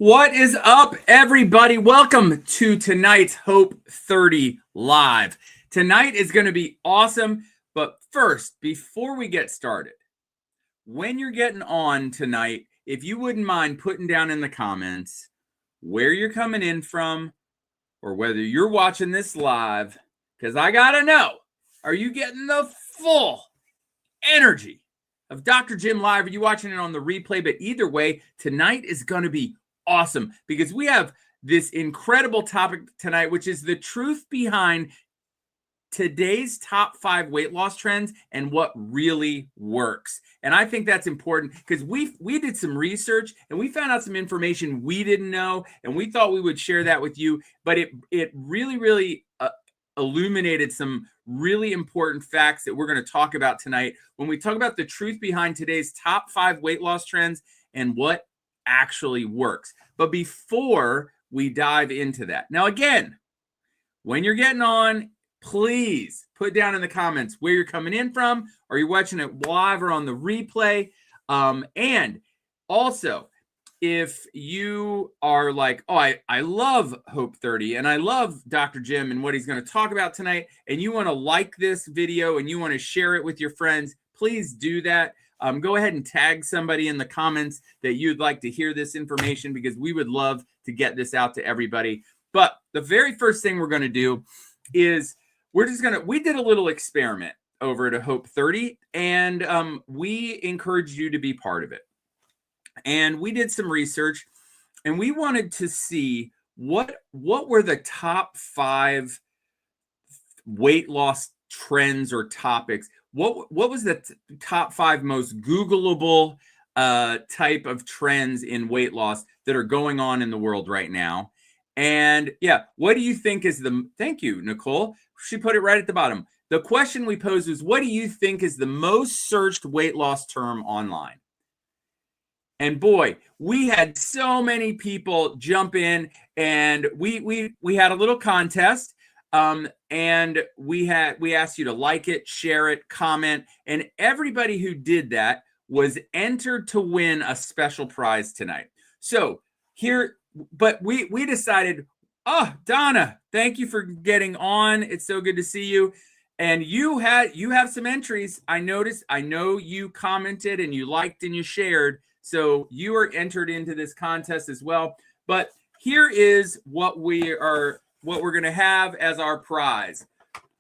What is up, everybody? Welcome to tonight's Hope 30 Live. Tonight is going to be awesome, but first, before we get started, when you're getting on tonight, if you wouldn't mind putting down in the comments where you're coming in from or whether you're watching this live, because I got to know, are you getting the full energy of Dr. Jim Live? Are you watching it on the replay? But either way, tonight is going to be awesome because we have this incredible topic tonight, which is the truth behind today's top 5 weight loss trends and what really works. And I think that's important because we did some research and we found out some information we didn't know, and we thought we would share that with you. But it really illuminated some really important facts that we're going to talk about tonight when we talk about the truth behind today's top 5 weight loss trends and what actually works. But before we dive into that, now again, when you're getting on, please put down in the comments where you're coming in from. Are you watching it live or on the replay? And also, if you are like, oh, I love Hope 30 and I love Dr. Jim and what he's going to talk about tonight, and you want to like this video and you want to share it with your friends, please do that. Go ahead and tag somebody in the comments that you'd like to hear this information, because we would love to get this out to everybody. But the very first thing we're going to do is we did a little experiment over at Hope 30, and we encourage you to be part of it. And we did some research, and we wanted to see what were the top 5 weight loss trends or topics. What was the top 5 most Googleable type of trends in weight loss that are going on in the world right now? And yeah, what do you think is thank you, Nicole. She put it right at the bottom. The question we posed was, what do you think is the most searched weight loss term online? And boy, we had so many people jump in, and we had a little contest. And we asked you to like it, share it, comment, and everybody who did that was entered to win a special prize tonight. So here, but we decided, oh, Donna, thank you for getting on. It's so good to see you. And you have some entries. I noticed. I know you commented and you liked and you shared. So you are entered into this contest as well. But here is what we're going to have as our prize.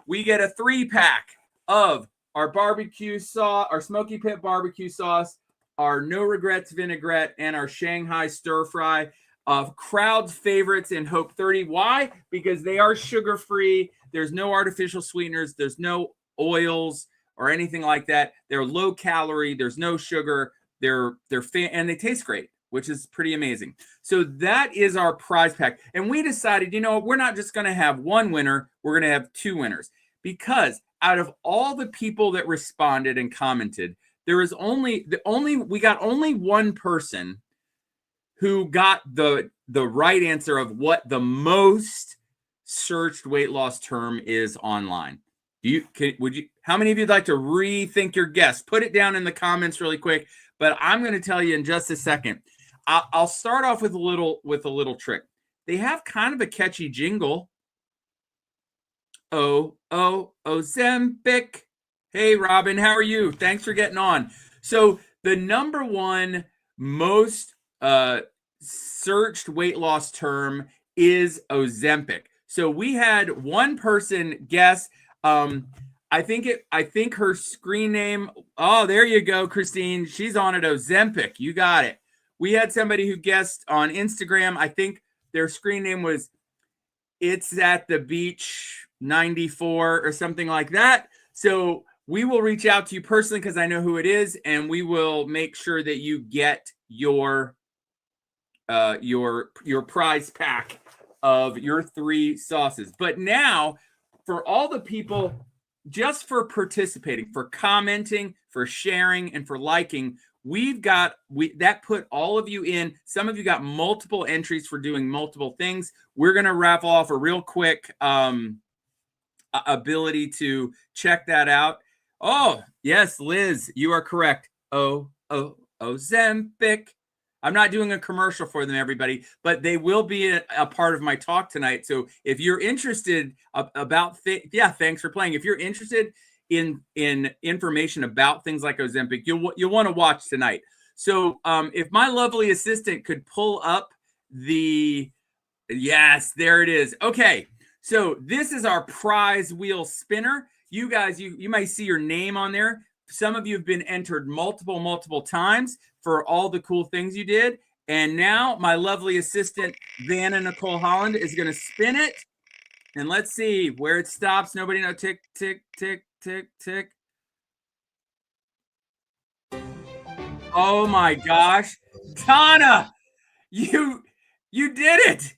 We get a 3-pack of our barbecue sauce, our Smoky Pit barbecue sauce, our No Regrets vinaigrette, and our Shanghai stir fry, of crowd's favorites in Hope 30. Why? Because they are sugar-free. There's no artificial sweeteners. There's no oils or anything like that. They're low calorie. There's no sugar. And they taste great, which is pretty amazing. So that is our prize pack. And we decided, we're not just going to have one winner. We're going to have 2 winners, because out of all the people that responded and commented, there is we got only one person who got the right answer of what the most searched weight loss term is online. How many of you'd like to rethink your guess? Put it down in the comments really quick. But I'm going to tell you in just a second. I'll start off with a little trick. They have kind of a catchy jingle. Oh, Ozempic. Hey, Robin, how are you? Thanks for getting on. So the number one most searched weight loss term is Ozempic. So we had one person guess. I think her screen name. Oh, there you go, Christine. She's on it. Ozempic. You got it. We had somebody who guessed on Instagram. I think their screen name was It's at the Beach 94 or something like that. So we will reach out to you personally, because I know who it is, and we will make sure that you get your prize pack of your 3 sauces. But now, for all the people, just for participating, for commenting, for sharing, and for liking, that put all of you in. Some of you got multiple entries for doing multiple things. We're going to raffle off a real quick ability to check that out. Oh, yes, Liz, you are correct. Ozempic. I'm not doing a commercial for them, everybody, but they will be a part of my talk tonight. So if you're interested about thanks for playing. If you're interested in information about things like Ozempic, you'll want to watch tonight. So if my lovely assistant could pull up yes, there it is. Okay, so this is our prize wheel spinner. You guys, you might see your name on there. Some of you have been entered multiple times for all the cool things you did. And now my lovely assistant, Vanna Nicole Holland, is going to spin it. And let's see where it stops. Nobody knows. Tick, tick, tick, tick, tick. Oh my gosh. Donna, you did it.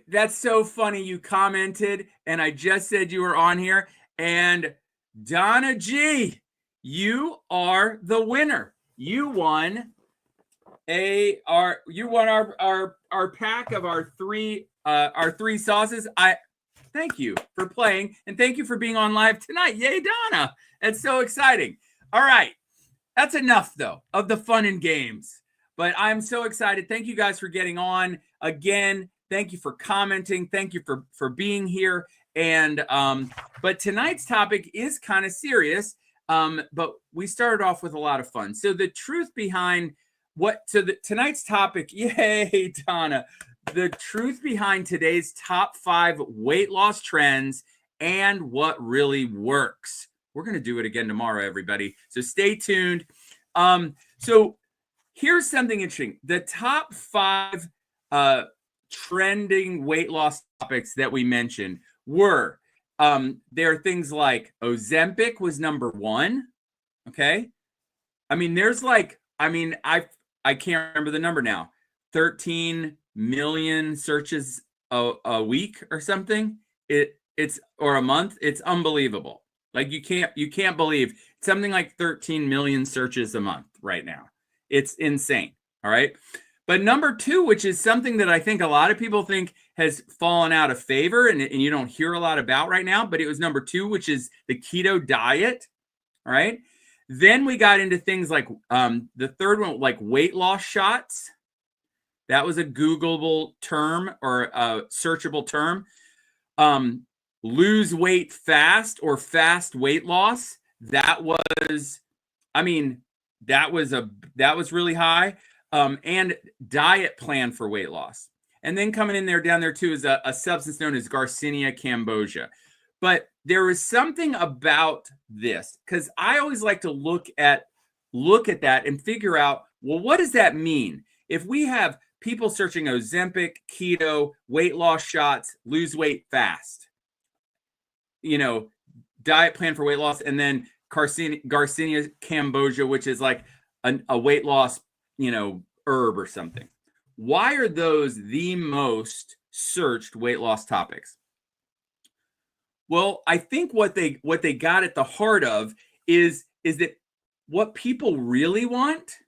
That's so funny. You commented and I just said you were on here. And Donna G, you are the winner. You won our pack of our three sauces. Thank you for playing and thank you for being on live tonight. Yay, Donna. That's so exciting. All right. That's enough though of the fun and games. But I'm so excited. Thank you guys for getting on. Again, thank you for commenting. Thank you for being here. And but tonight's topic is kind of serious. But we started off with a lot of fun. So the truth behind tonight's topic, yay, Donna, the truth behind today's top 5 weight loss trends and what really works. We're going to do it again tomorrow, everybody. So stay tuned. So here's something interesting. The top 5 trending weight loss topics that we mentioned were there are things like Ozempic was number 1. Okay. I mean, there's I can't remember the number now. 13 million searches a week or something. It's or a month. It's unbelievable. Like you can't believe something like 13 million searches a month right now. It's insane. All right. But number 2, which is something that I think a lot of people think has fallen out of favor and you don't hear a lot about right now, but it was number 2, which is the keto diet. All right. Then we got into things like the third one, like weight loss shots. That was a Googleable term or a searchable term. Lose weight fast or fast weight loss. That was really high. And diet plan for weight loss. And then coming in there down there too is a substance known as Garcinia Cambosia. But there is something about this because I always like to look at that and figure out, well, what does that mean? If we have people searching Ozempic, keto, weight loss shots, lose weight fast, diet plan for weight loss, and then Garcinia Cambosia, which is like a weight loss, herb or something. Why are those the most searched weight loss topics? Well, I think what they got at the heart of is that what people really want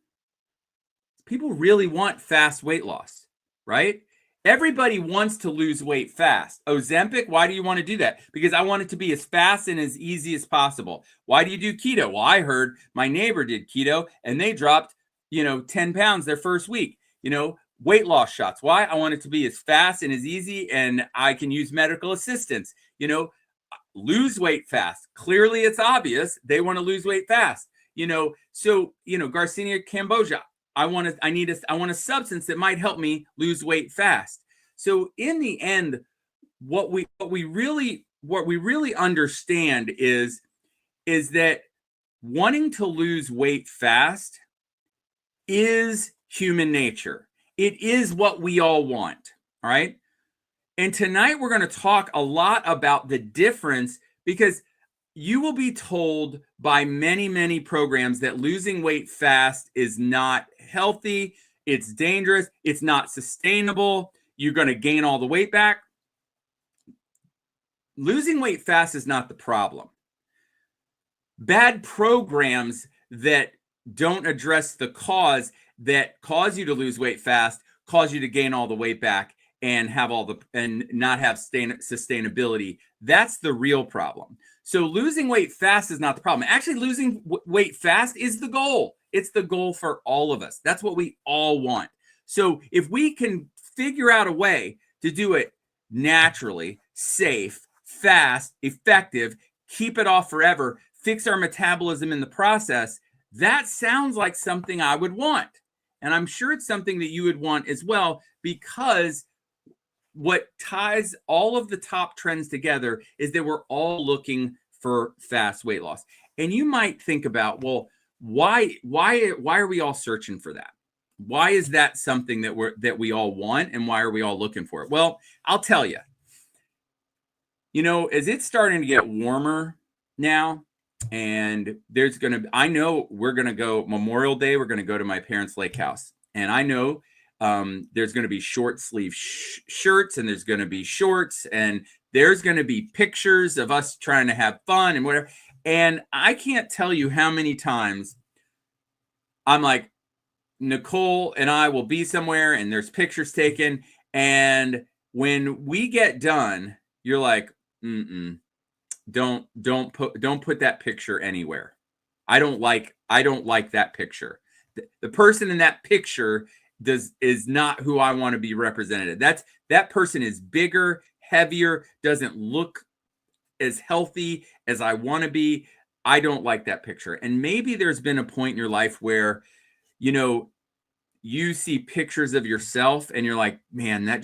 fast weight loss, right? Everybody wants to lose weight fast. Ozempic, why do you want to do that? Because I want it to be as fast and as easy as possible. Why do you do keto? Well, I heard my neighbor did keto and they dropped 10 pounds their first week. Weight loss shots. Why? I want it to be as fast and as easy, and I can use medical assistance. Lose weight fast. Clearly, it's obvious they want to lose weight fast. So Garcinia Cambosia. I want a substance that might help me lose weight fast. So in the end, what we really understand is that wanting to lose weight fast is human nature. It is what we all want. All right. And tonight we're going to talk a lot about the difference because you will be told by many, many programs that losing weight fast is not healthy. It's dangerous. It's not sustainable. You're going to gain all the weight back. Losing weight fast is not the problem. Bad programs that don't address the cause that cause you to lose weight fast, cause you to gain all the weight back and not have sustainability. That's the real problem. So losing weight fast is not the problem. Actually, losing weight fast is the goal. It's the goal for all of us. That's what we all want. So if we can figure out a way to do it naturally, safe, fast, effective, keep it off forever, fix our metabolism in the process, that sounds like something I would want. And I'm sure it's something that you would want as well, because what ties all of the top trends together is that we're all looking for fast weight loss. And you might think about, well, why are we all searching for that? Why is that something that we all want, and why are we all looking for it? Well, I'll tell you. You know, as it's starting to get warmer now, and I know we're gonna go Memorial Day. We're gonna go to my parents' lake house, and I know there's going to be short sleeve shirts, and there's going to be shorts, and there's going to be pictures of us trying to have fun and whatever. And I can't tell you how many times I'm like, Nicole and I will be somewhere and there's pictures taken. And when we get done, you're like, don't put that picture anywhere. I don't like that picture. The person in that picture is not who I want to be represented. That person is bigger, heavier, doesn't look as healthy as I want to be. I don't like that picture. And maybe there's been a point in your life where, you know, you see pictures of yourself and you're like, man, that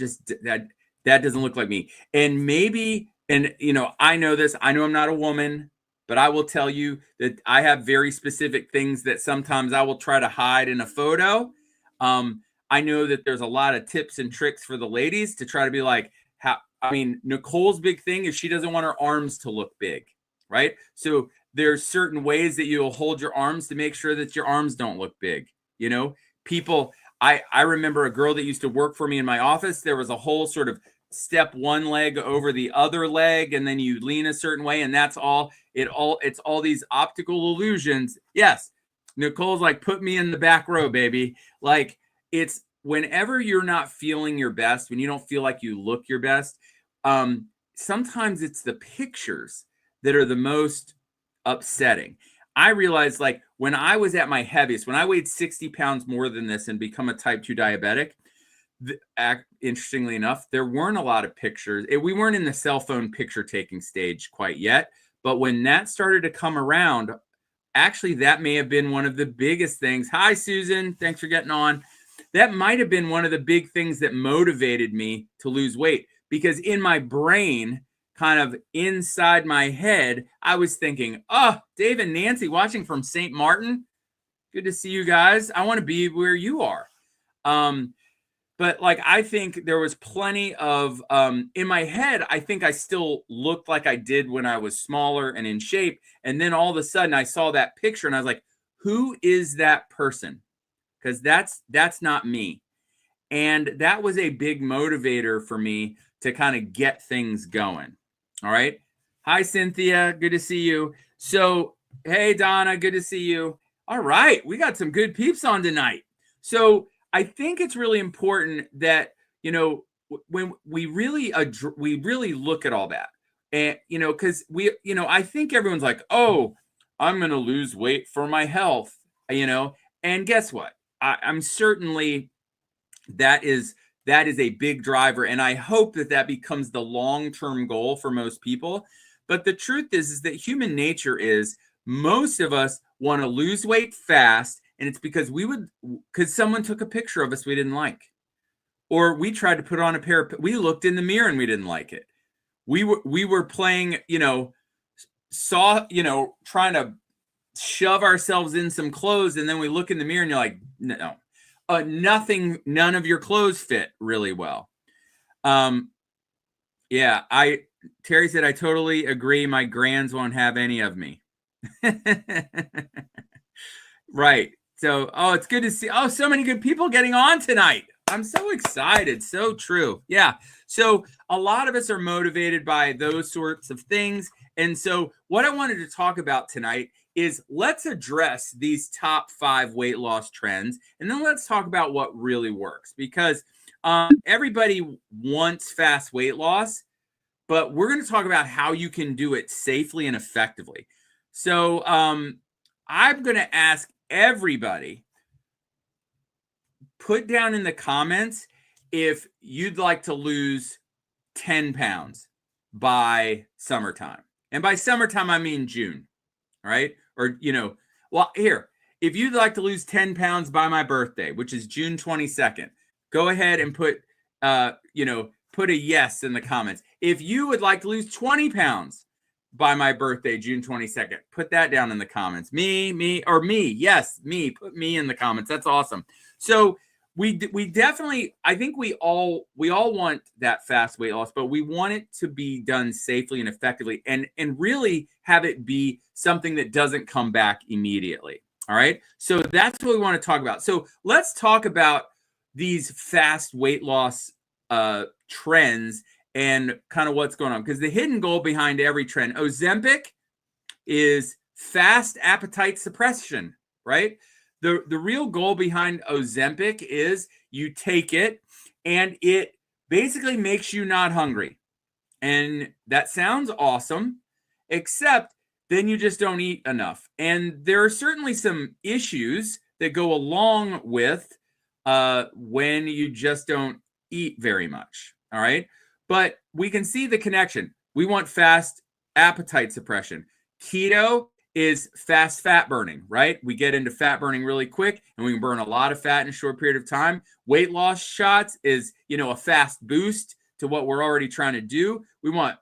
doesn't look like me. And maybe, and you know, I know this, I know I'm not a woman, but I will tell you that I have very specific things that sometimes I will try to hide in a photo. I know that there's a lot of tips and tricks for the ladies to try to be like, Nicole's big thing is she doesn't want her arms to look big, right? So there's certain ways that you'll hold your arms to make sure that your arms don't look big. You know, people, I remember a girl that used to work for me in my office. There was a whole sort of step one leg over the other leg, and then you lean a certain way, and that's all. It's all these optical illusions. Yes, Nicole's like, put me in the back row, baby. Like, it's whenever you're not feeling your best, when you don't feel like you look your best, sometimes it's the pictures that are the most upsetting. I realized, like, when I was at my heaviest, when I weighed 60 pounds more than this and become a type 2 diabetic, interestingly enough, there weren't a lot of pictures. We weren't in the cell phone picture taking stage quite yet. But when that started to come around, actually, that may have been one of the biggest things. Hi, Susan. Thanks for getting on. That might have been one of the big things that motivated me to lose weight, because in my brain, kind of inside my head, I was thinking, oh, Dave and Nancy watching from St. Martin. Good to see you guys. I want to be where you are. But like, I think there was plenty of, in my head, I think I still looked like I did when I was smaller and in shape. And then all of a sudden I saw that picture and I was like, who is that person? Because that's not me. And that was a big motivator for me to kind of get things going. All right. Hi, Cynthia. Good to see you. So, hey, Donna. Good to see you. All right. We got some good peeps on tonight. So I think it's really important that, you know, when we really look at all that, and, you know, because I think everyone's like, oh, I'm going to lose weight for my health, you know, and guess what? I'm certainly, that is a big driver. And I hope that becomes the long-term goal for most people. But the truth is that human nature is, most of us want to lose weight fast. And it's because someone took a picture of us we didn't like. Or we tried to put on we looked in the mirror and we didn't like it. We were playing, trying to shove ourselves in some clothes, and then we look in the mirror and you're like, no, none of your clothes fit really well. Yeah, Terry said, I totally agree. My grands won't have any of me. Right. So, it's good to see. Oh, so many good people getting on tonight. I'm so excited. So true. Yeah. So a lot of us are motivated by those sorts of things. And so what I wanted to talk about tonight is, let's address these top 5 weight loss trends. And then let's talk about what really works, because everybody wants fast weight loss, but we're going to talk about how you can do it safely and effectively. So I'm going to ask everybody, put down in the comments if you'd like to lose 10 pounds by summertime. And by summertime, I mean June, right? Or, well, here, if you'd like to lose 10 pounds by my birthday, which is June 22nd, go ahead and put a yes in the comments. If you would like to lose 20 pounds by my birthday, June 22nd, put that down in the comments. Me, yes, me, put me in the comments. That's awesome. So we definitely, I think we all want that fast weight loss, but we want it to be done safely and effectively and really have it be something that doesn't come back immediately. All right. So that's what we want to talk about. So let's talk about these fast weight loss trends and kind of what's going on, because the hidden goal behind every trend, Ozempic, is fast appetite suppression, right? The real goal behind Ozempic is you take it and it basically makes you not hungry. And that sounds awesome, except then you just don't eat enough. And there are certainly some issues that go along with when you just don't eat very much. All right. But we can see the connection. We want fast appetite suppression. Keto is fast fat burning, right? We get into fat burning really quick and we can burn a lot of fat in a short period of time. Weight loss shots is, a fast boost to what we're already trying to do. We want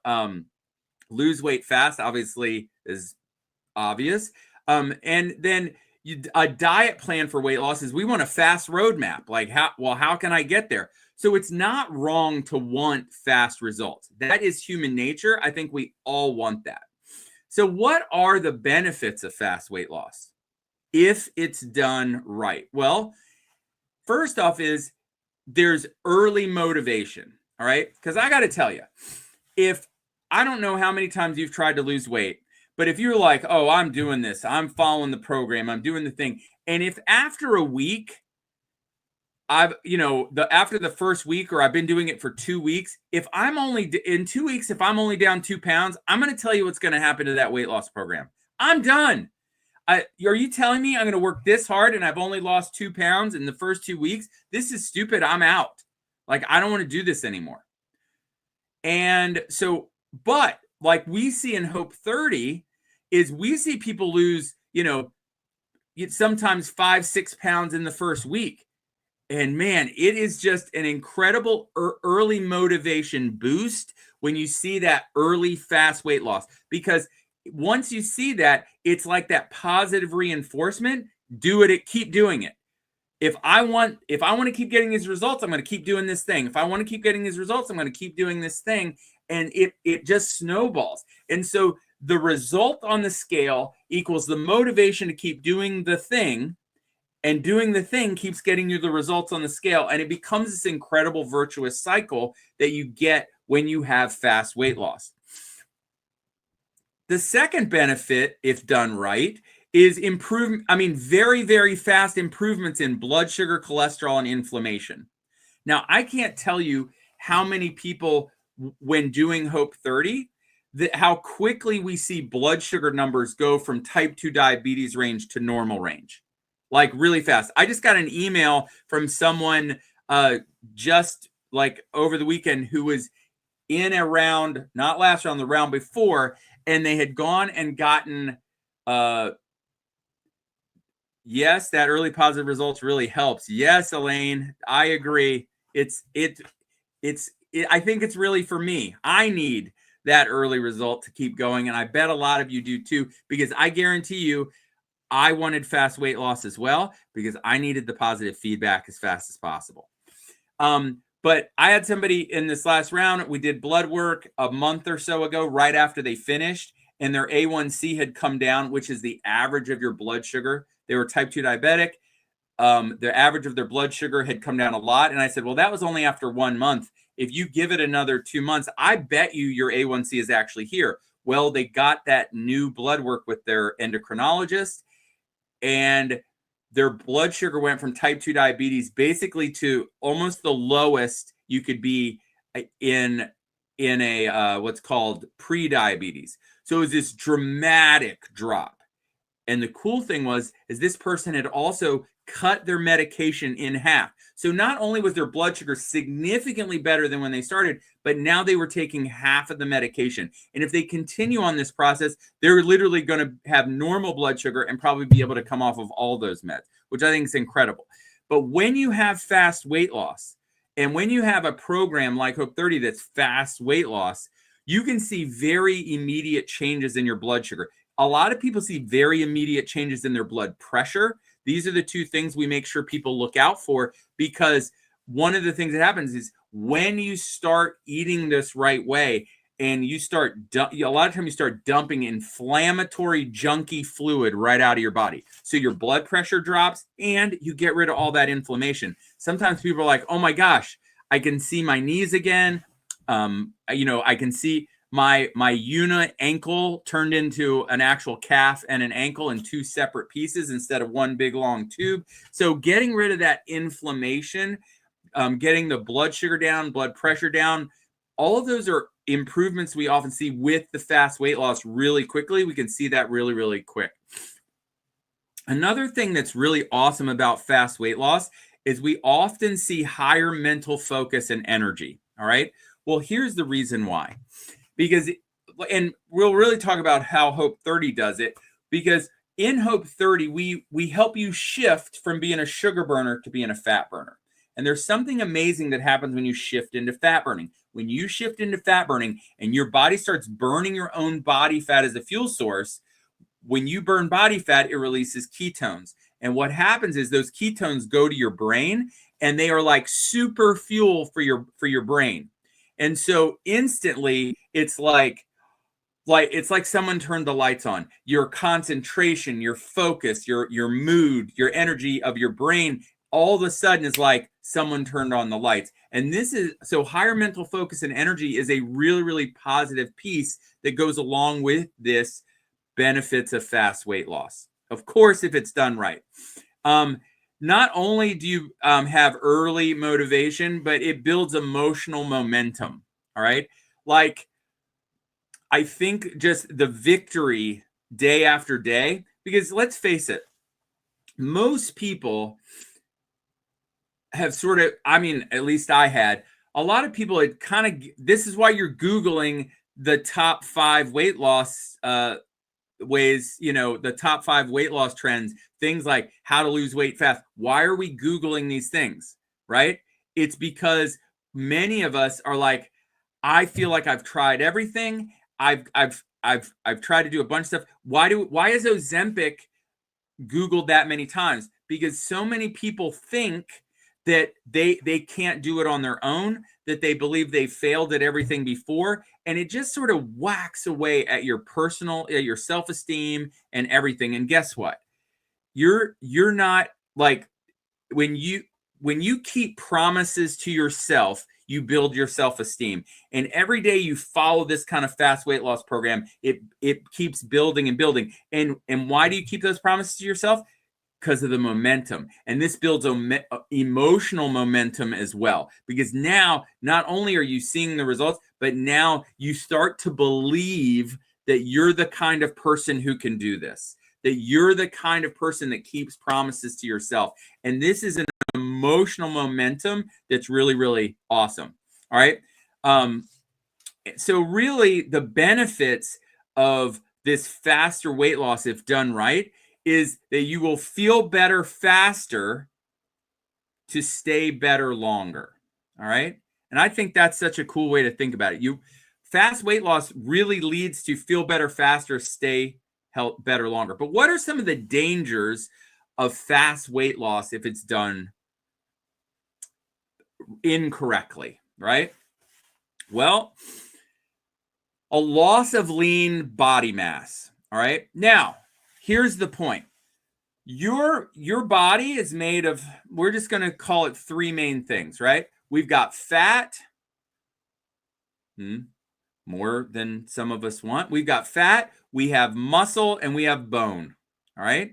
lose weight fast, obviously is obvious. And then a diet plan for weight loss is we want a fast roadmap. Like how can I get there? So it's not wrong to want fast results. That is human nature. I think we all want that. So what are the benefits of fast weight loss if it's done right? Well, first off is there's early motivation, all right? Because I got to tell you, if I don't know how many times you've tried to lose weight, but if you're like, oh, I'm doing this, I'm following the program, I'm doing the thing. And if after a week, after the first week, or I've been doing it for 2 weeks, if I'm only down 2 pounds, I'm going to tell you what's going to happen to that weight loss program. I'm done. Are you telling me I'm going to work this hard and I've only lost 2 pounds in the first 2 weeks? This is stupid. I'm out. Like, I don't want to do this anymore. And so, but like we see in Hope 30 is we see people lose, sometimes 5-6 pounds in the first week. And man, it is just an incredible early motivation boost when you see that early fast weight loss, because once you see that, it's like that positive reinforcement. Do it, keep doing it. If I want to keep getting these results, I'm going to keep doing this thing. If I want to keep getting these results, I'm going to keep doing this thing. And it just snowballs. And so the result on the scale equals the motivation to keep doing the thing. And doing the thing keeps getting you the results on the scale. And it becomes this incredible virtuous cycle that you get when you have fast weight loss. The second benefit, if done right, is very, very fast improvements in blood sugar, cholesterol, and inflammation. Now, I can't tell you how many people, when doing Hope 30, how quickly we see blood sugar numbers go from type 2 diabetes range to normal range. Like really fast. I just got an email from someone just like over the weekend who was in a round, not last round, the round before, and they had gone and gotten, yes, that early positive results really helps. Yes, Elaine, I agree. I think it's really for me. I need that early result to keep going, and I bet a lot of you do too, because I guarantee you, I wanted fast weight loss as well because I needed the positive feedback as fast as possible. But I had somebody in this last round, we did blood work a month or so ago, right after they finished, and their A1C had come down, which is the average of your blood sugar. They were type 2 diabetic. The average of their blood sugar had come down a lot. And I said, well, that was only after 1 month. If you give it another 2 months, I bet you your A1C is actually here. Well, they got that new blood work with their endocrinologist, and their blood sugar went from type 2 diabetes basically to almost the lowest you could be in a what's called pre-diabetes. So it was this dramatic drop. And the cool thing is this person had also cut their medication in half. So not only was their blood sugar significantly better than when they started, but now they were taking half of the medication. And if they continue on this process, they're literally going to have normal blood sugar and probably be able to come off of all those meds, which I think is incredible. But when you have fast weight loss, and when you have a program like Hope 30 that's fast weight loss, you can see very immediate changes in your blood sugar. A lot of people see very immediate changes in their blood pressure. These are the two things we make sure people look out for, because one of the things that happens is when you start eating this right way and you start, a lot of times you start dumping inflammatory, junky fluid right out of your body. So your blood pressure drops and you get rid of all that inflammation. Sometimes people are like, oh my gosh, I can see my knees again. I can see my unit ankle turned into an actual calf and an ankle in two separate pieces instead of one big long tube. So getting rid of that inflammation, getting the blood sugar down, blood pressure down, all of those are improvements we often see with the fast weight loss really quickly. We can see that really, really quick. Another thing that's really awesome about fast weight loss is we often see higher mental focus and energy. All right. Well, here's the reason why. Because, and we'll really talk about how Hope 30 does it, because in Hope 30, we help you shift from being a sugar burner to being a fat burner. And there's something amazing that happens when you shift into fat burning. When you shift into fat burning and your body starts burning your own body fat as a fuel source, when you burn body fat, it releases ketones. And what happens is those ketones go to your brain and they are like super fuel for your brain. And so instantly it's like someone turned the lights on. Your concentration, your focus, your mood, your energy of your brain, all of a sudden is like someone turned on the lights. And this is, so higher mental focus and energy is a really, really positive piece that goes along with this benefits of fast weight loss. Of course, if it's done right. Not only do you have early motivation, but it builds emotional momentum. All right. Like, I think just the victory day after day, because let's face it, most people have sort of, I mean, at least I had, a lot of people had kind of, this is why you're Googling the top 5 weight loss ways, the top 5 weight loss trends, things like how to lose weight fast. Why are we Googling these things, right? It's because many of us are like, I feel like I've tried everything. I've tried to do a bunch of stuff. Why is Ozempic Googled that many times? Because so many people think that they can't do it on their own, that they believe they failed at everything before, and it just sort of whacks away at your your self-esteem and everything. And guess what? You're not, like, when you keep promises to yourself, you build your self-esteem. And every day you follow this kind of fast weight loss program, it keeps building and building. And why do you keep those promises to yourself? Because of the momentum. And this builds emotional momentum as well. Because now, not only are you seeing the results, but now you start to believe that you're the kind of person who can do this, that you're the kind of person that keeps promises to yourself. And this is an emotional momentum that's really, really awesome. All right. So really the benefits of this faster weight loss, if done right, is that you will feel better faster to stay better longer. All right. And I think that's such a cool way to think about it. Fast weight loss really leads to feel better faster, stay better longer. But what are some of the dangers of fast weight loss if it's done incorrectly, right? Well, a loss of lean body mass. All right. Now, here's the point. Your body is made of, we're just going to call it 3 main things, right? We've got fat, more than some of us want. We've got fat, we have muscle, and we have bone. All right.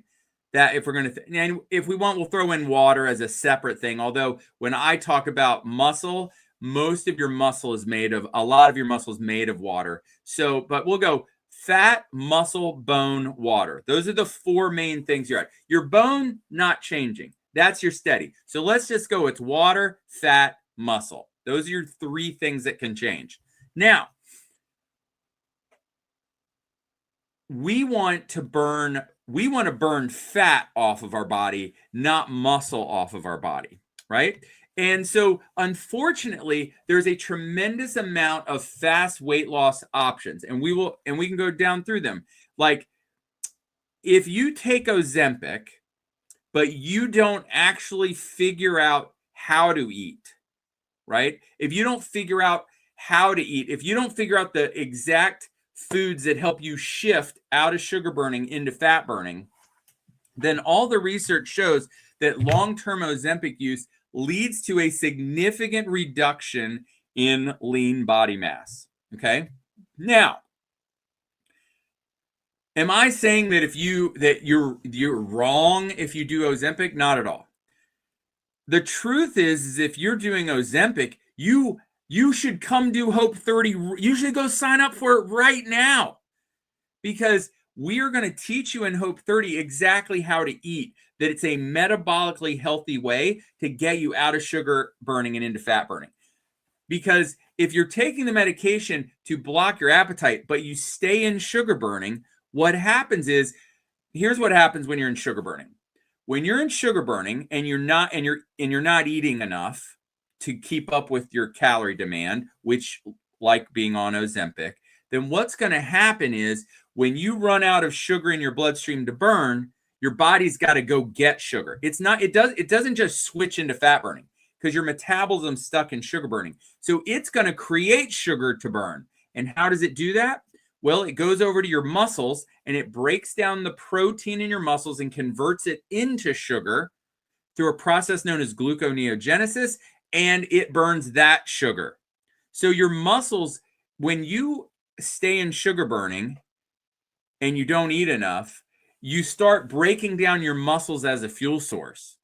That if we're going to, and if we want, we'll throw in water as a separate thing. Although when I talk about muscle, most of your muscle is made of, a lot of your muscle is made of water. So, but we'll go fat, muscle, bone, water. Those are the 4 main things you're at. Your bone, not changing. That's your steady. So let's just go with water, fat, muscle. Those are your 3 things that can change. Now, we want to burn fat off of our body, not muscle off of our body, right? And so, unfortunately, there's a tremendous amount of fast weight loss options, and we can go down through them. Like, if you take Ozempic, but you don't actually figure out how to eat, right? If you don't figure out how to eat, if you don't figure out the exact foods that help you shift out of sugar burning into fat burning, then all the research shows that long-term Ozempic use leads to a significant reduction in lean body mass. Okay? Now, am I saying that you're wrong if you do Ozempic? Not at all. The truth is if you're doing Ozempic, you should come do Hope 30. You should go sign up for it right now, because we are going to teach you in Hope 30 exactly how to eat, that it's a metabolically healthy way to get you out of sugar burning and into fat burning. Because if you're taking the medication to block your appetite, but you stay in sugar burning, what happens is, here's what happens when you're in sugar burning. When you're in sugar burning and you're not eating enough to keep up with your calorie demand, which, like being on Ozempic, then what's going to happen is when you run out of sugar in your bloodstream to burn, your body's got to go get sugar. It doesn't just switch into fat burning, because your metabolism's stuck in sugar burning. So it's going to create sugar to burn. And how does it do that? Well, it goes over to your muscles and it breaks down the protein in your muscles and converts it into sugar through a process known as gluconeogenesis, and it burns that sugar. So your muscles, when you stay in sugar burning and you don't eat enough, you start breaking down your muscles as a fuel source.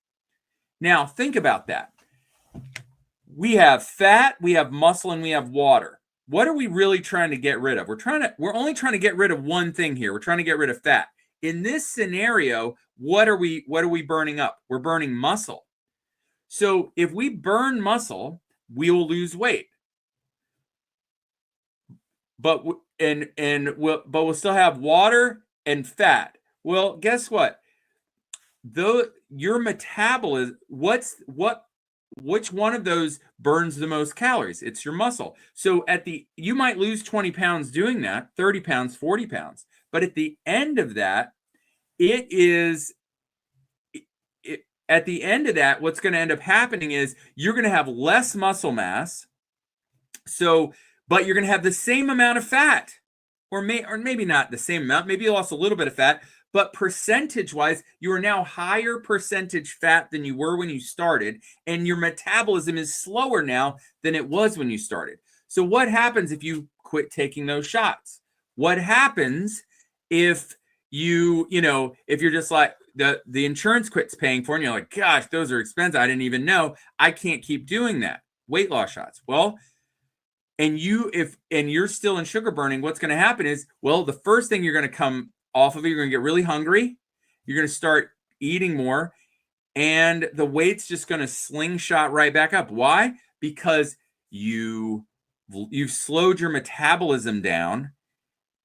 Now, think about that. We have fat, we have muscle, and we have water. What are we really trying to get rid of? We're only trying to get rid of one thing here. We're trying to get rid of fat. In this scenario, what are we burning up? We're burning muscle. So if we burn muscle, we will lose weight. But we'll still have water and fat. Well, guess what? Your metabolism, which one of those burns the most calories? It's your muscle. So you might lose 20 pounds doing that, 30 pounds, 40 pounds. But at the end of that, at the end of that, what's going to end up happening is you're going to have less muscle mass. But you're going to have the same amount of fat, or maybe not the same amount. Maybe you lost a little bit of fat, but percentage-wise, you are now higher percentage fat than you were when you started, and your metabolism is slower now than it was when you started. So what happens if you quit taking those shots? What happens if if you're just like, the insurance quits paying for it, and you're like, gosh, those are expensive. I didn't even know. I can't keep doing that. Weight loss shots. Well, and you're still in sugar burning, what's going to happen is, well, the first thing you're going to come off of it, you're going to get really hungry. You're going to start eating more, and the weight's just going to slingshot right back up. Why? Because you've slowed your metabolism down,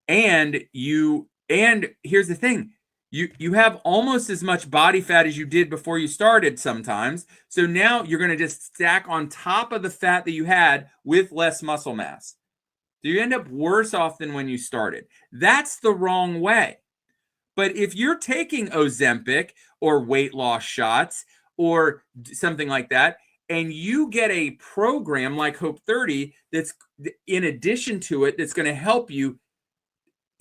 and here's the thing. You have almost as much body fat as you did before you started sometimes. So now you're going to just stack on top of the fat that you had with less muscle mass. So you end up worse off than when you started. That's the wrong way. But if you're taking Ozempic or weight loss shots or something like that, and you get a program like Hope 30 that's in addition to it, that's going to help you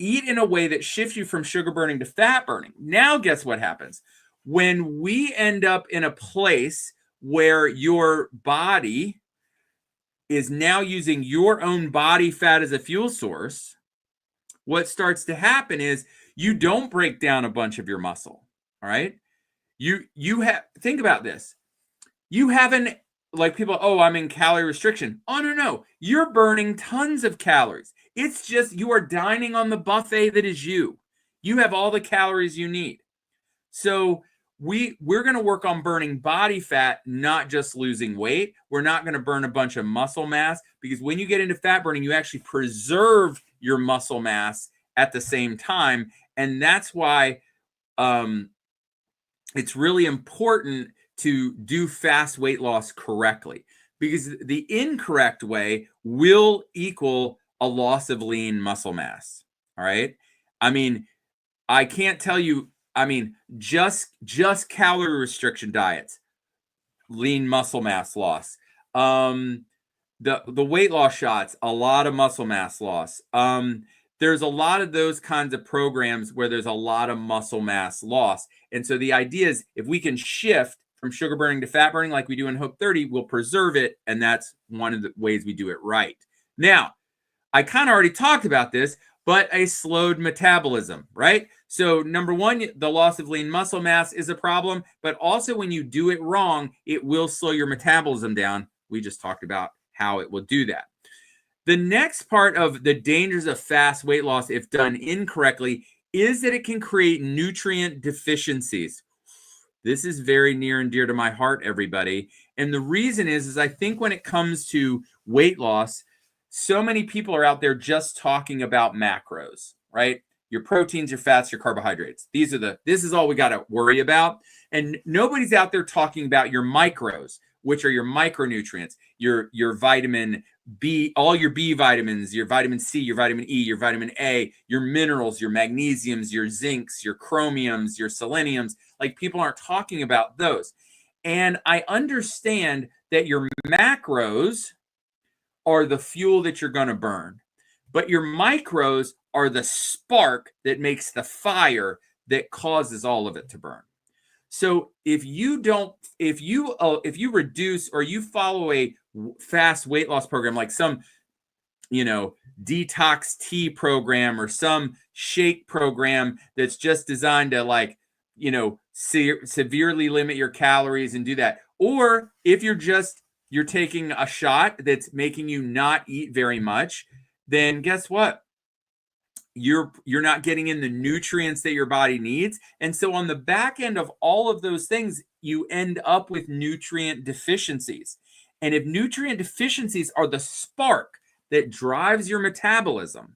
eat in a way that shifts you from sugar burning to fat burning. Now, guess what happens? When we end up in a place where your body is now using your own body fat as a fuel source, what starts to happen is you don't break down a bunch of your muscle. All right. Think about this. You haven't, like people, I'm in calorie restriction. Oh, no. You're burning tons of calories. It's just you are dining on the buffet that is you. You have all the calories you need. So we're going to work on burning body fat, not just losing weight. We're not going to burn a bunch of muscle mass, because when you get into fat burning, you actually preserve your muscle mass at the same time. And that's why it's really important to do fast weight loss correctly, because the incorrect way will equal a loss of lean muscle mass. All right. I mean, I can't tell you, just calorie restriction diets, lean muscle mass loss. The weight loss shots, a lot of muscle mass loss. There's a lot of those kinds of programs where there's a lot of muscle mass loss. And so the idea is, if we can shift from sugar burning to fat burning like we do in Hope 30, we'll preserve it. And that's one of the ways we do it right. Now, I kind of already talked about this, but a slowed metabolism, right? So number one, the loss of lean muscle mass is a problem, but also when you do it wrong, it will slow your metabolism down. We just talked about how it will do that. The next part of the dangers of fast weight loss, if done incorrectly, is that it can create nutrient deficiencies. This is very near and dear to my heart, everybody. And the reason is I think when it comes to weight loss, so many people are out there just talking about macros, right? Your proteins, your fats, your carbohydrates. This is all we got to worry about. And nobody's out there talking about your micros, which are your micronutrients, your vitamin B, all your B vitamins, your vitamin C, your vitamin E, your vitamin A, your minerals, your magnesiums, your zincs, your chromiums, your seleniums. Like, people aren't talking about those. And I understand that your macros are the fuel that you're going to burn, but your micros are the spark that makes the fire that causes all of it to burn. So if you reduce, or you follow a fast weight loss program, like some, detox tea program or some shake program that's just designed to severely limit your calories and do that, or if you're taking a shot that's making you not eat very much, then guess what? You're not getting in the nutrients that your body needs. And so on the back end of all of those things, you end up with nutrient deficiencies. And if nutrient deficiencies are the spark that drives your metabolism,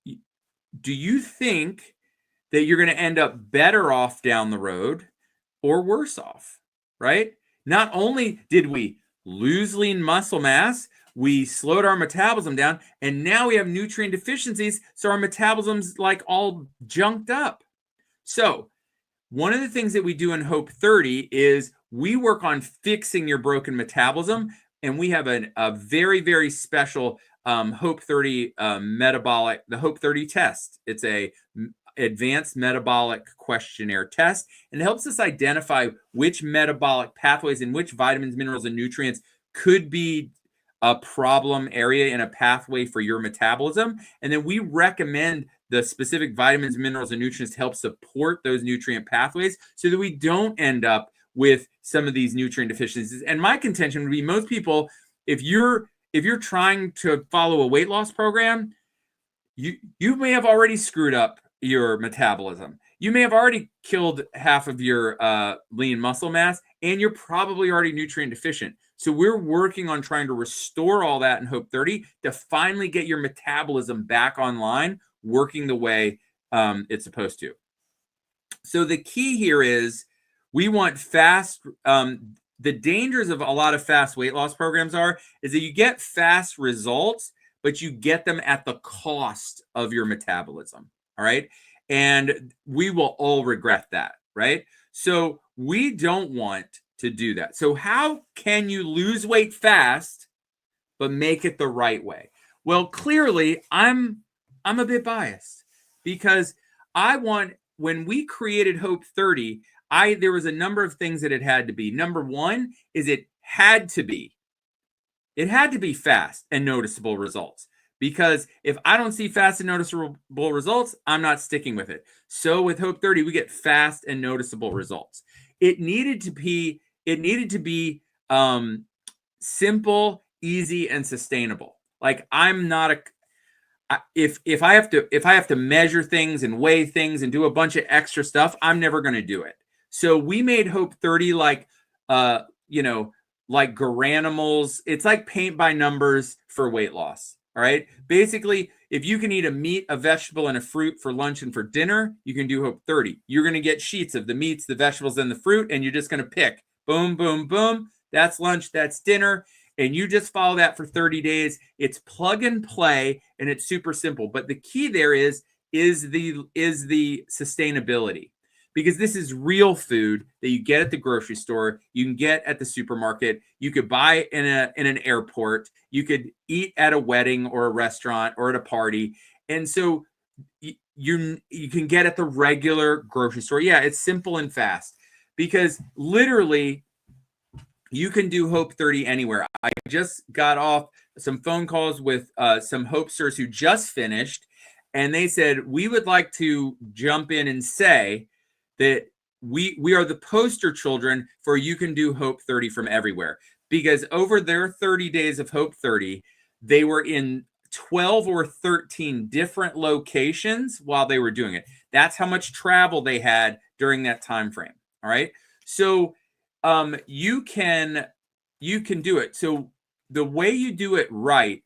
do you think that you're going to end up better off down the road or worse off, right? Not only did we lose lean muscle mass, we slowed our metabolism down, and now we have nutrient deficiencies, so our metabolism's like all junked up. So one of the things that we do in Hope 30 is we work on fixing your broken metabolism, and we have a very, very special Hope 30 the Hope 30 test. It's a advanced metabolic questionnaire test, and it helps us identify which metabolic pathways and which vitamins, minerals, and nutrients could be a problem area in a pathway for your metabolism. And then we recommend the specific vitamins, minerals, and nutrients to help support those nutrient pathways so that we don't end up with some of these nutrient deficiencies. And my contention would be, most people, if you're trying to follow a weight loss program, you may have already screwed up your metabolism. You may have already killed half of your lean muscle mass, and you're probably already nutrient deficient. So we're working on trying to restore all that in Hope 30 to finally get your metabolism back online, working the way it's supposed to. So the key here is we want fast. The dangers of a lot of fast weight loss programs is that you get fast results, but you get them at the cost of your metabolism. All right. And we will all regret that. Right. So we don't want to do that. So how can you lose weight fast, but make it the right way? Well, clearly I'm a bit biased, because when we created Hope 30, there was a number of things that it had to be. Number one is it had to be fast and noticeable results. Because if I don't see fast and noticeable results, I'm not sticking with it. So with Hope 30, we get fast and noticeable results. It needed to be simple, easy, and sustainable. Like, I if I have to measure things and weigh things and do a bunch of extra stuff, I'm never going to do it. So we made Hope 30 like like Garanimals. It's like paint by numbers for weight loss. All right. Basically, if you can eat a meat, a vegetable, and a fruit for lunch and for dinner, you can do Hope 30. You're going to get sheets of the meats, the vegetables, and the fruit, and you're just going to pick. Boom, boom, boom. That's lunch. That's dinner. And you just follow that for 30 days. It's plug and play, and it's super simple. But the key there is the sustainability, because this is real food that you get at the grocery store, you can get at the supermarket, you could buy in an airport, you could eat at a wedding or a restaurant or at a party. And so you can get at the regular grocery store. Yeah, it's simple and fast, because literally you can do Hope 30 anywhere. I just got off some phone calls with some Hopesters who just finished, and they said, we would like to jump in and say that we are the poster children for you can do Hope 30 from everywhere. Because over their 30 days of Hope 30, they were in 12 or 13 different locations while they were doing it. That's how much travel they had during that time frame. All right. So you can do it. So the way you do it right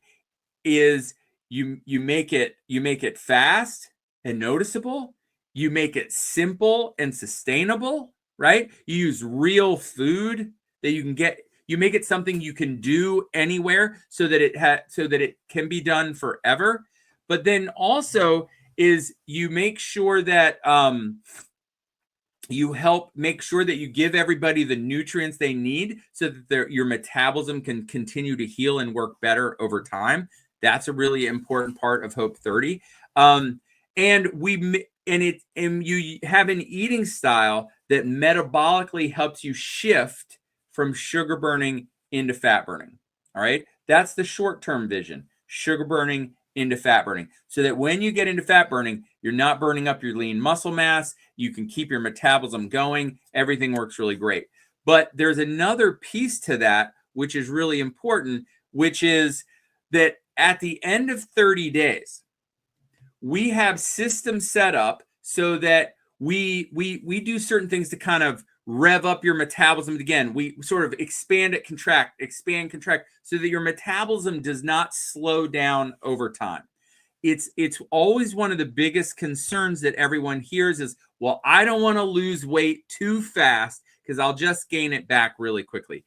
is you make it fast and noticeable. You make it simple and sustainable, right? You use real food that you can get. You make it something you can do anywhere, so that it can be done forever. But then also is you make sure that you help make sure that you give everybody the nutrients they need, so that your metabolism can continue to heal and work better over time. That's a really important part of Hope 30. And you have an eating style that metabolically helps you shift from sugar burning into fat burning. All right. That's the short-term vision, sugar burning into fat burning, so that when you get into fat burning, you're not burning up your lean muscle mass. You can keep your metabolism going. Everything works really great. But there's another piece to that, which is really important, which is that at the end of 30 days, we have systems set up so that we do certain things to kind of rev up your metabolism. Again, we sort of expand it, contract, so that your metabolism does not slow down over time. It's always one of the biggest concerns that everyone hears is, well, I don't want to lose weight too fast because I'll just gain it back really quickly.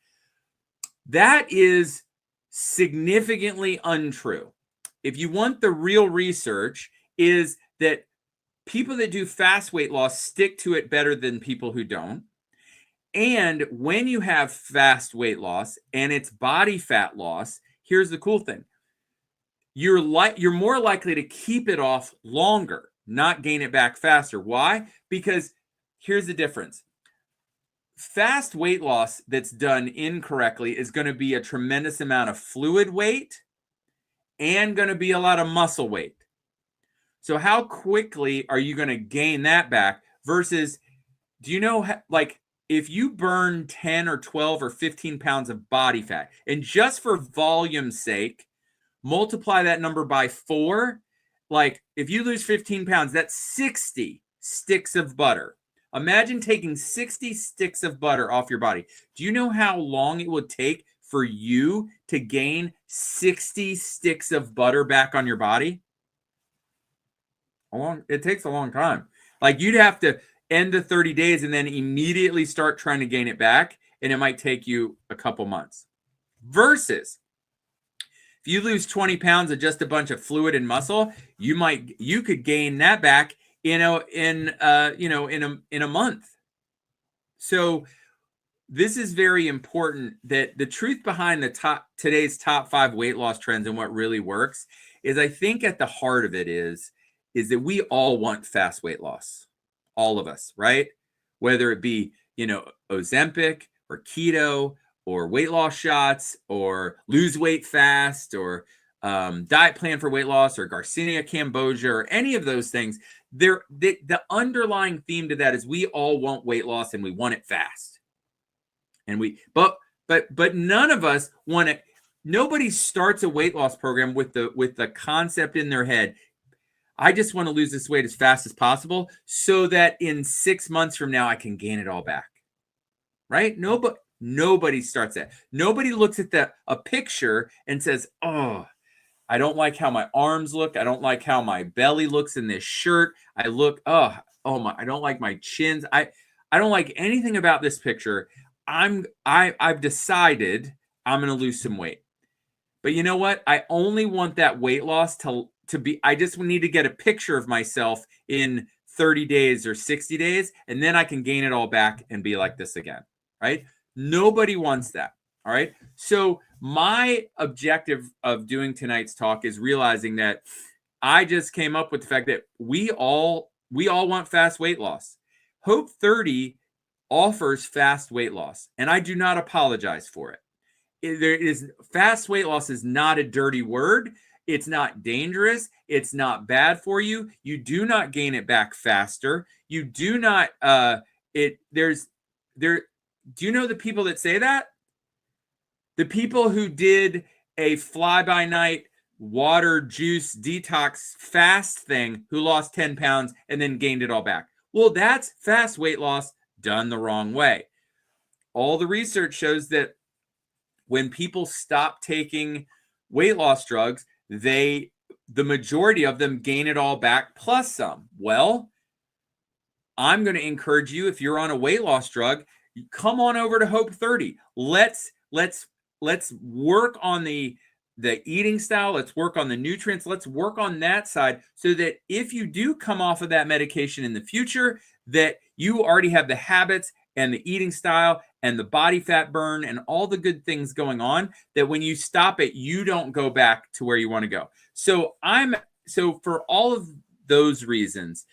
That is significantly untrue. If you want the real research, is that people that do fast weight loss stick to it better than people who don't. And when you have fast weight loss and it's body fat loss, here's the cool thing. You're more likely to keep it off longer, not gain it back faster. Why? Because here's the difference. Fast weight loss that's done incorrectly is going to be a tremendous amount of fluid weight and going to be a lot of muscle weight. So how quickly are you going to gain that back versus, do you know, like, if you burn 10 or 12 or 15 pounds of body fat, and just for volume's sake, multiply that number by 4, like if you lose 15 pounds, that's 60 sticks of butter. Imagine taking 60 sticks of butter off your body. Do you know how long it would take for you to gain 60 sticks of butter back on your body? It takes a long time. Like, you'd have to end the 30 days and then immediately start trying to gain it back, and it might take you a couple months. Versus if you lose 20 pounds of just a bunch of fluid and muscle, you could gain that back in a month. So this is very important, that the truth behind today's top 5 weight loss trends and what really works is, I think at the heart of it is that we all want fast weight loss. All of us, right? Whether it be, Ozempic or keto or weight loss shots or lose weight fast or diet plan for weight loss or Garcinia Cambosia or any of those things, the underlying theme to that is we all want weight loss and we want it fast. And but none of us want it nobody starts a weight loss program with the concept in their head, I just want to lose this weight as fast as possible so that in 6 months from now I can gain it all back. Right? Nobody starts that. Nobody looks at a picture and says, "Oh, I don't like how my arms look. I don't like how my belly looks in this shirt. I don't like my chins. I don't like anything about this picture. I've decided I'm going to lose some weight." But you know what? I only want that weight loss to be, I just need to get a picture of myself in 30 days or 60 days, and then I can gain it all back and be like this again, right? Nobody wants that. All right. So my objective of doing tonight's talk is realizing that I just came up with the fact that we all want fast weight loss. Hope 30 offers fast weight loss, and I do not apologize for it. Fast weight loss is not a dirty word. It's not dangerous. It's not bad for you. You do not gain it back faster. You do not do you know the people that say that? The people who did a fly-by-night water juice detox fast thing who lost 10 pounds and then gained it all back. Well, that's fast weight loss done the wrong way. All the research shows that when people stop taking weight loss drugs, the majority of them gain it all back plus some. Well, I'm going to encourage you, if you're on a weight loss drug, come on over to Hope 30. Let's work on the eating style. Let's work on the nutrients. Let's work on that side so that if you do come off of that medication in the future, that you already have the habits and the eating style and the body fat burn and all the good things going on, that when you stop it, you don't go back to where you want to go. So for all of those reasons,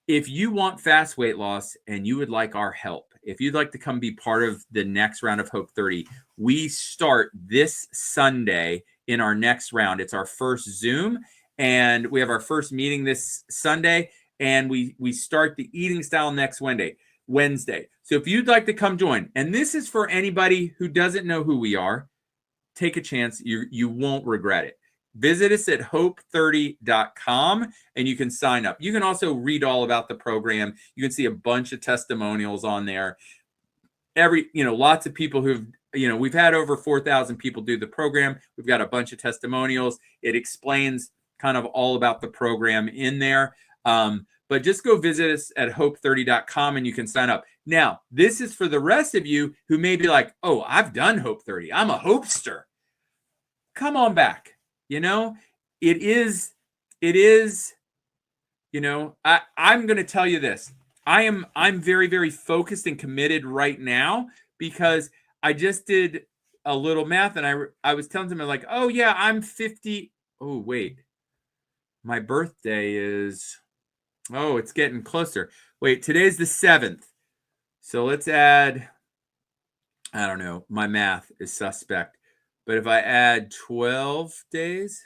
if you want fast weight loss and you would like our help, if you'd like to come be part of the next round of Hope 30, we start this Sunday in our next round. It's our first Zoom, and we have our first meeting this Sunday, and we start the eating style next Wednesday. So if you'd like to come join, and this is for anybody who doesn't know who we are, take a chance. You won't regret it. Visit us at hope30.com and you can sign up. You can also read all about the program. You can see a bunch of testimonials on there. Lots of people we've had over 4,000 people do the program. We've got a bunch of testimonials. It explains kind of all about the program in there. But just go visit us at hope30.com and you can sign up. Now, this is for the rest of you who may be like, "Oh, I've done Hope 30. I'm a Hopester." Come on back. It is, I'm going to tell you this. I'm very, very focused and committed right now because I just did a little math and I was telling them like, "Oh yeah, I'm 50. Oh, wait, my birthday is, it's getting closer. Wait, today's the 7th. So let's add, I don't know, my math is suspect. But if I add 12 days,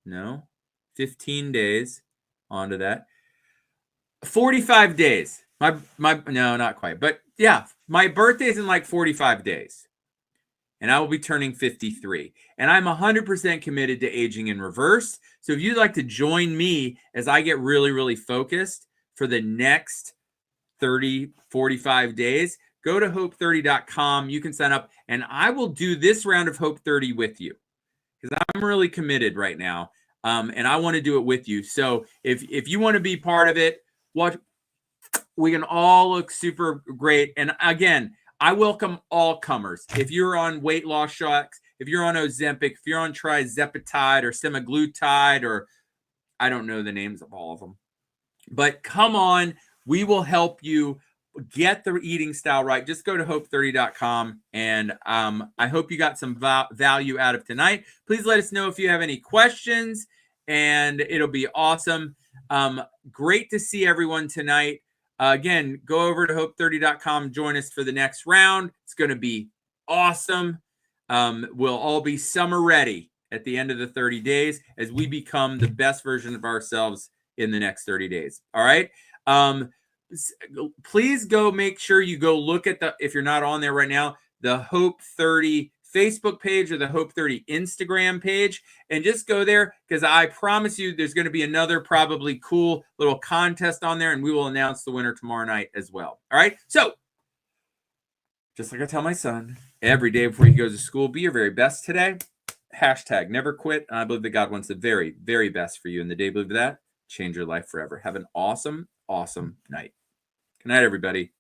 15 days onto that, 45 days. No, not quite. But yeah, my birthday's in like 45 days. And I will be turning 53. And I'm 100% committed to aging in reverse. So if you'd like to join me as I get really, really focused for the next 45 days, go to hope30.com. You can sign up, and I will do this round of Hope 30 with you because I'm really committed right now, and I want to do it with you. So if you want to be part of it, we can all look super great. And again, I welcome all comers. If you're on weight loss shots, if you're on Ozempic, if you're on trizepatide or semaglutide, or I don't know the names of all of them, but come on, we will help you get the eating style right. Just go to hope30.com, and I hope you got some value out of tonight. Please let us know if you have any questions, and it'll be awesome. Great to see everyone tonight. Again, go over to hope30.com. Join us for the next round. It's going to be awesome. We'll all be summer ready at the end of the 30 days as we become the best version of ourselves in the next 30 days. All right. Please go make sure you go look at if you're not on there right now, the Hope 30 Facebook page or the Hope 30 Instagram page and just go there, because I promise you there's going to be another probably cool little contest on there, and we will announce the winner tomorrow night as well. All right. So just like I tell my son every day before he goes to school, be your very best today. Hashtag never quit. I believe that God wants the very, very best for you. And the day you believe that, change your life forever. Have an awesome, awesome night. Good night, everybody.